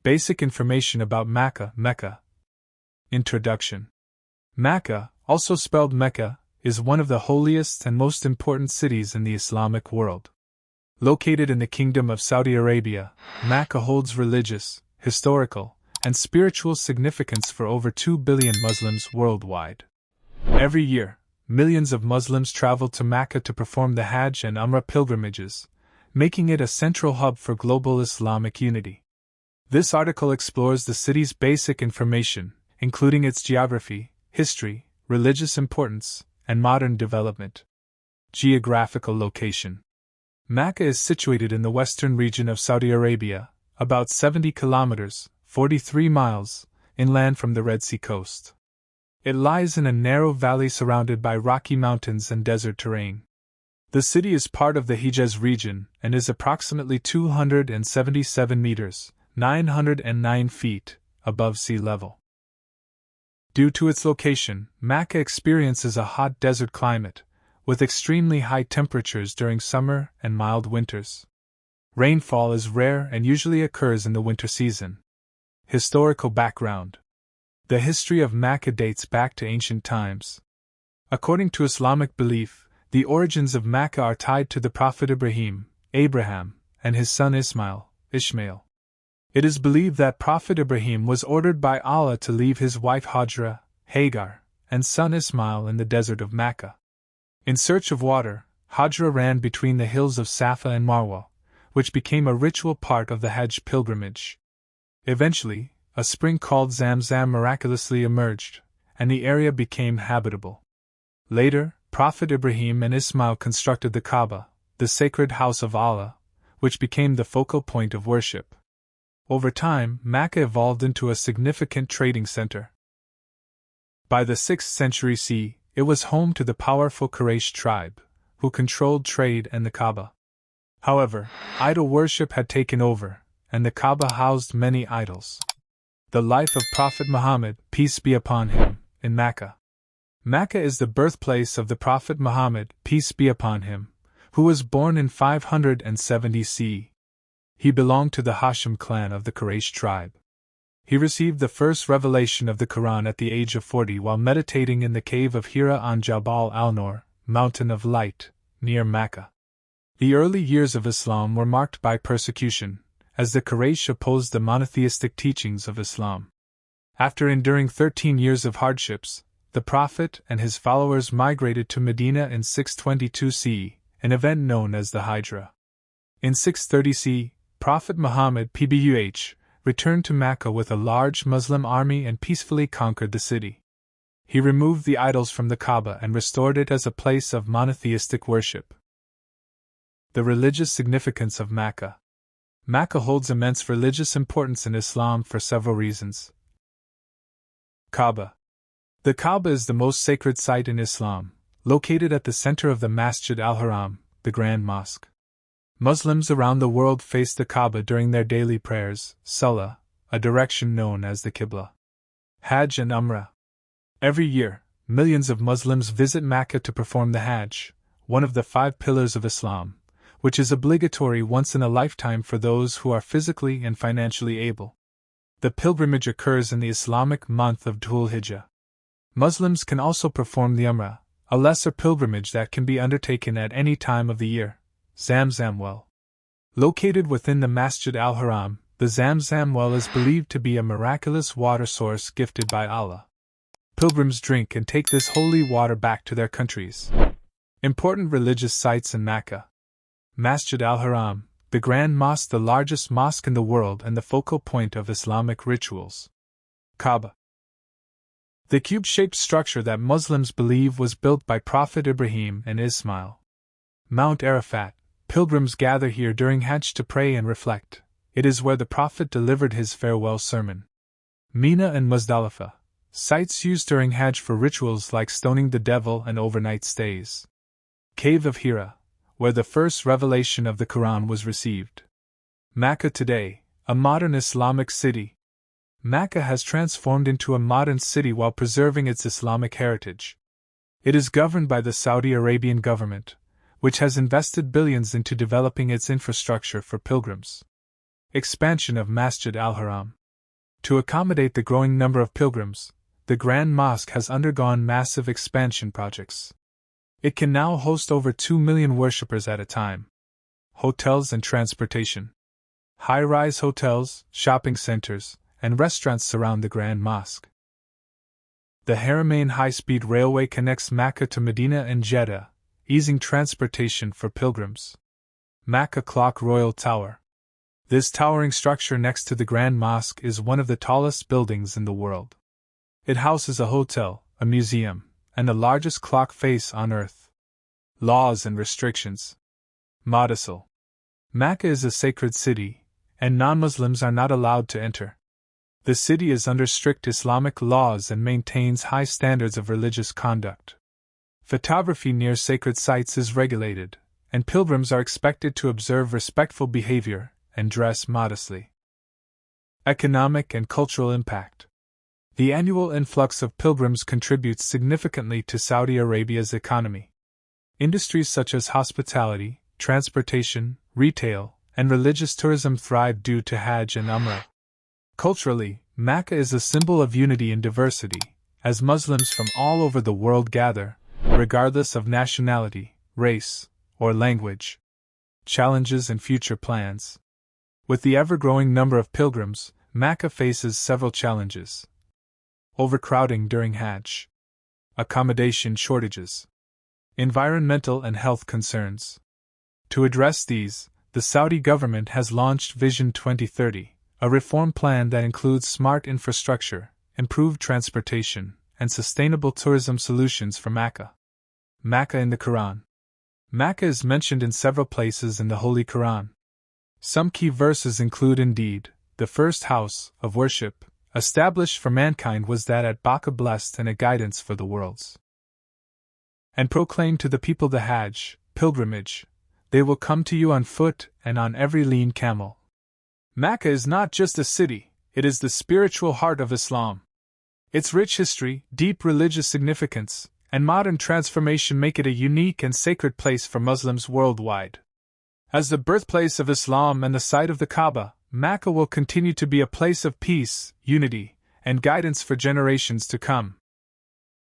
Basic information about Mecca. Introduction. Mecca, also spelled Mecca, is one of the holiest and most important cities in the Islamic world. Located in the Kingdom of Saudi Arabia, Mecca holds religious, historical, and spiritual significance for over 2 billion Muslims worldwide. Every year, millions of Muslims travel to Mecca to perform the Hajj and Umrah pilgrimages, making it a central hub for global Islamic unity. This article explores the city's basic information, including its geography, history, religious importance, and modern development. Geographical location. Mecca is situated in the western region of Saudi Arabia, about 70 kilometers, 43 miles, inland from the Red Sea coast. It lies in a narrow valley surrounded by rocky mountains and desert terrain. The city is part of the Hijaz region and is approximately 277 meters, 909 feet, above sea level. Due to its location, Mecca experiences a hot desert climate, with extremely high temperatures during summer and mild winters. Rainfall is rare and usually occurs in the winter season. Historical background. The history of Mecca dates back to ancient times. According to Islamic belief, the origins of Mecca are tied to the Prophet Ibrahim, Abraham, and his son Ismail. It is believed that Prophet Ibrahim was ordered by Allah to leave his wife Hajrah, Hagar, and son Ismail in the desert of Mecca. In search of water, Hajrah ran between the hills of Safa and Marwa, which became a ritual part of the Hajj pilgrimage. Eventually, a spring called Zamzam miraculously emerged, and the area became habitable. Later, Prophet Ibrahim and Ismail constructed the Kaaba, the sacred house of Allah, which became the focal point of worship. Over time, Mecca evolved into a significant trading center. By the 6th century CE, it was home to the powerful Quraysh tribe, who controlled trade and the Kaaba. However, idol worship had taken over, and the Kaaba housed many idols. The life of Prophet Muhammad, peace be upon him, in Mecca. Mecca is the birthplace of the Prophet Muhammad, peace be upon him, who was born in 570 CE. He belonged to the Hashim clan of the Quraysh tribe. He received the first revelation of the Quran at the age of 40 while meditating in the cave of Hira on Jabal al-Nur, Mountain of Light, near Mecca. The early years of Islam were marked by persecution, as the Quraysh opposed the monotheistic teachings of Islam. After enduring 13 years of hardships, the Prophet and his followers migrated to Medina in 622 CE, an event known as the Hijrah. In 630 CE, Prophet Muhammad PBUH returned to Mecca with a large Muslim army and peacefully conquered the city. He removed the idols from the Kaaba and restored it as a place of monotheistic worship. The religious significance of Mecca. Mecca holds immense religious importance in Islam for several reasons. Kaaba. The Kaaba is the most sacred site in Islam, located at the center of the Masjid al-Haram, the Grand Mosque. Muslims around the world face the Kaaba during their daily prayers, Salah, a direction known as the Qibla. Hajj and Umrah. Every year, millions of Muslims visit Mecca to perform the Hajj, one of the 5 pillars of Islam, which is obligatory once in a lifetime for those who are physically and financially able. The pilgrimage occurs in the Islamic month of Dhul Hijjah. Muslims can also perform the Umrah, a lesser pilgrimage that can be undertaken at any time of the year. Zamzam well. Located within the Masjid al-Haram, the Zamzam well is believed to be a miraculous water source gifted by Allah. Pilgrims drink and take this holy water back to their countries. Important religious sites in Mecca. Masjid al-Haram, the Grand Mosque, the largest mosque in the world and the focal point of Islamic rituals. Kaaba. The cube-shaped structure that Muslims believe was built by Prophet Ibrahim and Ismail. Mount Arafat. Pilgrims gather here during Hajj to pray and reflect. It is where the Prophet delivered his farewell sermon. Mina and Muzdalifah. Sites used during Hajj for rituals like stoning the devil and overnight stays. Cave of Hira, where the first revelation of the Quran was received. Mecca today, a modern Islamic city. Mecca has transformed into a modern city while preserving its Islamic heritage. It is governed by the Saudi Arabian government, which has invested billions into developing its infrastructure for pilgrims. Expansion of Masjid al-Haram. To accommodate the growing number of pilgrims, the Grand Mosque has undergone massive expansion projects. It can now host over 2 million worshippers at a time. Hotels and transportation. High-rise hotels, shopping centers, and restaurants surround the Grand Mosque. The Haramain high-speed railway connects Makkah to Medina and Jeddah, easing transportation for pilgrims. Makkah Clock Royal Tower. This towering structure next to the Grand Mosque is one of the tallest buildings in the world. It houses a hotel, a museum, and the largest clock face on earth. Laws and restrictions. Madasil. Makkah is a sacred city, and non-Muslims are not allowed to enter. The city is under strict Islamic laws and maintains high standards of religious conduct. Photography near sacred sites is regulated, and pilgrims are expected to observe respectful behavior and dress modestly. Economic and cultural impact. The annual influx of pilgrims contributes significantly to Saudi Arabia's economy. Industries such as hospitality, transportation, retail, and religious tourism thrive due to Hajj and Umrah. Culturally, Makkah is a symbol of unity and diversity, as Muslims from all over the world gather, regardless of nationality, race, or language. Challenges and future plans. With the ever-growing number of pilgrims, Makkah faces several challenges. Overcrowding during Hajj. Accommodation shortages. Environmental and health concerns. To address these, the Saudi government has launched Vision 2030, a reform plan that includes smart infrastructure, improved transportation, and sustainable tourism solutions for Makkah. Makkah in the Quran. Makkah is mentioned in several places in the Holy Quran. Some key verses include indeed, the first house of worship established for mankind was that at Makkah, blessed and a guidance for the worlds. And proclaim to the people the Hajj, pilgrimage. They will come to you on foot and on every lean camel. Makkah is not just a city, it is the spiritual heart of Islam. Its rich history, deep religious significance, and modern transformation make it a unique and sacred place for Muslims worldwide. As the birthplace of Islam and the site of the Kaaba, Makkah will continue to be a place of peace, unity, and guidance for generations to come.